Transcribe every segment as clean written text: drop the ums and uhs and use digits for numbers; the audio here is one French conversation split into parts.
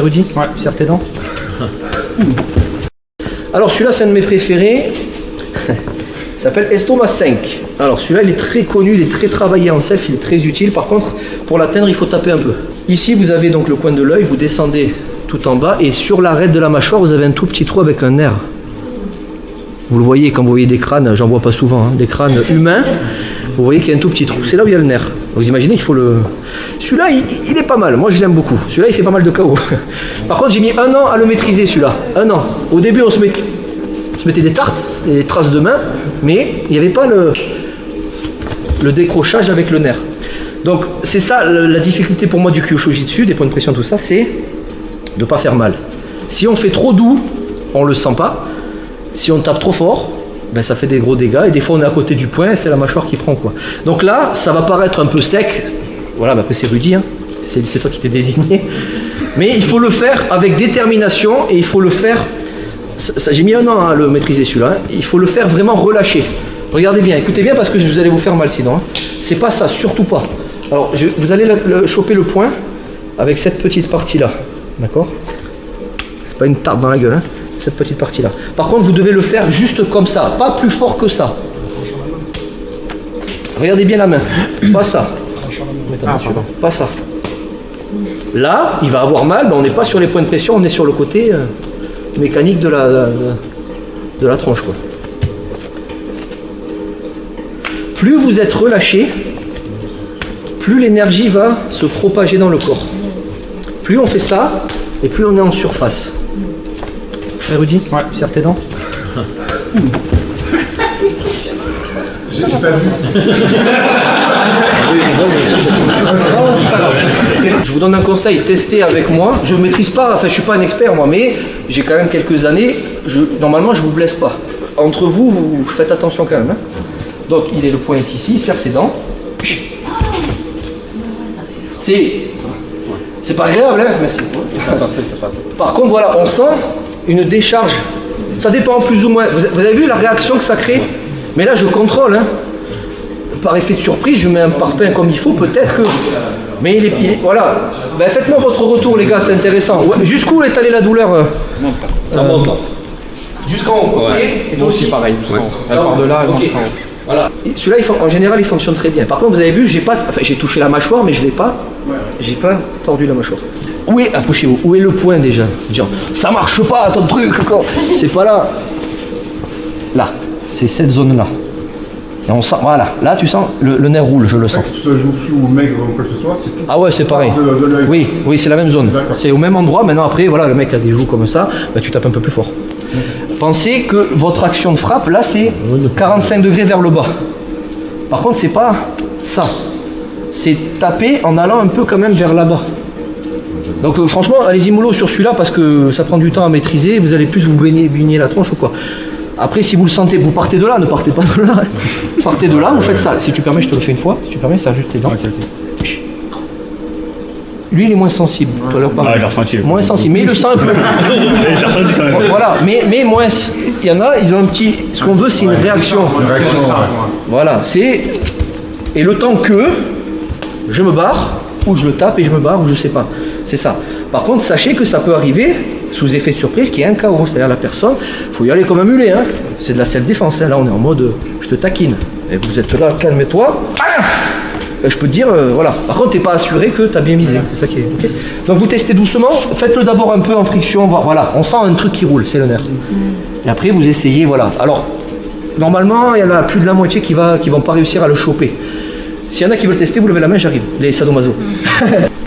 Rudy? Ouais. Tu serres tes dents? Alors celui-là c'est un de mes préférés. Il s'appelle Estomac 5. Alors celui-là il est très connu, il est très travaillé en self, il est très utile. Par contre pour l'atteindre il faut taper un peu. Ici vous avez donc le coin de l'œil, vous descendez tout en bas et sur l'arête de la mâchoire vous avez un tout petit trou avec un nerf. Vous le voyez quand vous voyez des crânes, j'en vois pas souvent, hein, des crânes humains, vous voyez qu'il y a un tout petit trou, c'est là où il y a le nerf. Vous imaginez qu'il faut le... Celui-là il est pas mal, moi je l'aime beaucoup, celui-là il fait pas mal de KO. Par contre j'ai mis 1 an à le maîtriser celui-là, 1 an. Au début on se mettait des tartes, des traces de main, mais il n'y avait pas le décrochage avec le nerf. Donc c'est ça la difficulté pour moi du Kyosho-jitsu, des points de pression, tout ça, c'est de ne pas faire mal. Si on fait trop doux, on le sent pas. Si on tape trop fort, ben ça fait des gros dégâts et des fois on est à côté du point, c'est la mâchoire qui prend quoi. Donc là, ça va paraître un peu sec. Voilà, mais après c'est Rudy, hein. C'est toi qui t'es désigné. Mais il faut le faire avec détermination et il faut le faire. J'ai mis 1 an à le maîtriser celui-là. Hein. Il faut le faire vraiment relâché. Regardez bien, écoutez bien parce que vous allez vous faire mal sinon. Hein. C'est pas ça, surtout pas. Alors vous allez choper le point avec cette petite partie là, d'accord? C'est pas une tarte dans la gueule, hein. Cette petite partie là. Par contre vous devez le faire juste comme ça, pas plus fort que ça. Regardez bien la main, pas ça. Pas ça. Là il va avoir mal, mais on n'est pas sur les points de pression, on est sur le côté mécanique de la tronche quoi. Plus vous êtes relâché, plus l'énergie va se propager dans le corps. Plus on fait ça, et plus on est en surface. Rudy, ouais. Tu serres tes dents? J'ai pas vu. Je vous donne un conseil, testez avec moi. Je ne maîtrise pas, enfin je suis pas un expert moi, mais j'ai quand même quelques années. Normalement je vous blesse pas. Entre vous, vous faites attention quand même. Hein. Donc le point est ici, il serre ses dents. C'est pas agréable, hein? Merci. Ça passe. Par contre voilà, on sent une décharge. Ça dépend plus ou moins. Vous avez vu la réaction que ça crée? Mais là je contrôle. Hein. Par effet de surprise, je mets un parpaing comme il faut, peut-être que... Mais voilà. Ben, faites-moi votre retour les gars, c'est intéressant. Ouais, jusqu'où est allée la douleur? Ça monte là. Jusqu'en haut, ok. Et moi aussi pareil, jusqu'en haut. Elle part de là, elle monte jusqu'en haut. Voilà. Celui-là, en général, il fonctionne très bien. Par contre, vous avez vu, j'ai touché la mâchoire, mais je l'ai pas. J'ai pas tordu la mâchoire. Approchez-vous. Où est le point déjà? Genre, ça marche pas, ton truc. C'est pas là. Là. C'est cette zone-là. Et on sent, voilà. Là, tu sens le nerf roule, je le sens. Que ce joue ou maigre ou quoi que ce soit, c'est tout. Ah ouais, c'est pareil. Oui, c'est la même zone. C'est au même endroit. Maintenant, après, voilà, le mec a des joues comme ça. Bah, tu tapes un peu plus fort. Pensez que votre action de frappe, là, c'est 45 degrés vers le bas. Par contre, c'est pas ça. C'est taper en allant un peu quand même vers là-bas. Donc franchement, allez-y mollo sur celui-là parce que ça prend du temps à maîtriser. Vous allez plus vous baigner la tronche ou quoi. Après, si vous le sentez, vous partez de là, ne partez pas de là. Partez de là, vous faites ça. Si tu permets, je te le fais une fois. Si tu permets, ça juste tes dents. Okay. Lui, il est moins sensible. Tout à l'heure, pas moins sensible, mais il le sent un peu. Quand même. Voilà, mais moins. Il y en a, ils ont un petit. Ce qu'on veut, c'est une réaction. Voilà, c'est. Et le temps que je me barre, ou je le tape et je me barre, ou je sais pas. C'est ça. Par contre, sachez que ça peut arriver sous effet de surprise qu'il y ait un KO. C'est-à-dire la personne, il faut y aller comme un mulet. Hein. C'est de la self-défense. Hein. Là, on est en mode je te taquine. Et vous êtes là, calme-toi. Je peux te dire, voilà. Par contre, tu n'es pas assuré que tu as bien misé. C'est ça qui est. Okay. Donc, vous testez doucement. Faites-le d'abord un peu en friction. Voilà, on sent un truc qui roule, c'est le nerf. Et après, vous essayez, voilà. Alors, normalement, il y en a plus de la moitié qui vont pas réussir à le choper. S'il y en a qui veulent tester, vous levez la main, j'arrive. Les sadomaso.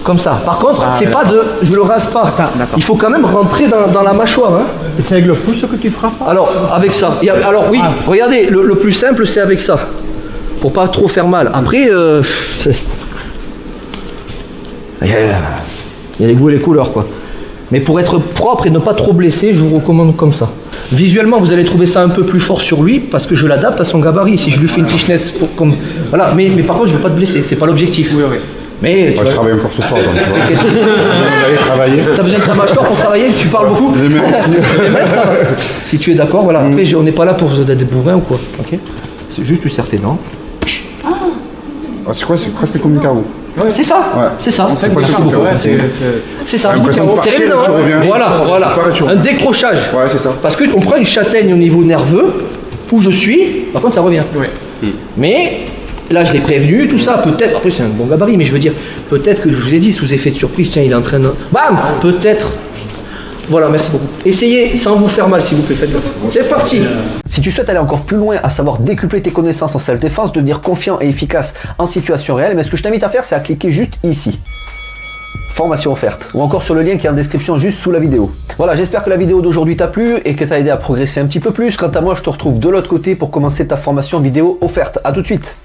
Comme ça. Par contre, c'est pas de. Je le rase pas. Il faut quand même rentrer dans la mâchoire. Hein. Et c'est avec le pouce que tu frappes? Alors, avec ça. Alors, oui, regardez, le plus simple, c'est avec ça. Pour pas trop faire mal. Après, il y a les goûts et les couleurs, quoi. Mais pour être propre et ne pas trop blesser, je vous recommande comme ça. Visuellement, vous allez trouver ça un peu plus fort sur lui parce que je l'adapte à son gabarit. Si je lui fais une pichenette, comme voilà. Mais par contre, je veux pas te blesser. C'est pas l'objectif. Oui. Mais je travaille encore ce soir. Donc, vous allez travailler. T'as besoin de ta mâchoire pour travailler? Tu parles beaucoup? Ça va. Si tu es d'accord, voilà. Après, on n'est pas là pour être bourrin ou quoi. Ok. C'est juste tu serres tes dents. C'est presque comme une carreau. C'est ça, Ouais. c'est ça. C'est pas le truc, Ouais, C'est ça. l'impression de C'est partir, évident. tu reviens. Voilà, voilà. Tu pars et tu Un reviens. décrochage. Ouais, c'est ça. Parce qu'on prend une châtaigne au niveau nerveux, où je suis, par contre ça revient. Ouais. Mais là je l'ai prévenu, tout ça, peut-être, après c'est un bon gabarit, mais je veux dire, peut-être que je vous ai dit, sous effet de surprise, tiens il est en train de... Bam, peut-être. Voilà, merci beaucoup. Essayez sans vous faire mal s'il vous plaît, faites-le. C'est parti. Si tu souhaites aller encore plus loin, à savoir décupler tes connaissances en self-défense, devenir confiant et efficace en situation réelle, mais ce que je t'invite à faire, c'est à cliquer juste ici. Formation offerte, ou encore sur le lien qui est en description juste sous la vidéo. Voilà, j'espère que la vidéo d'aujourd'hui t'a plu et que t'a aidé à progresser un petit peu plus. Quant à moi, je te retrouve de l'autre côté pour commencer ta formation vidéo offerte. À tout de suite.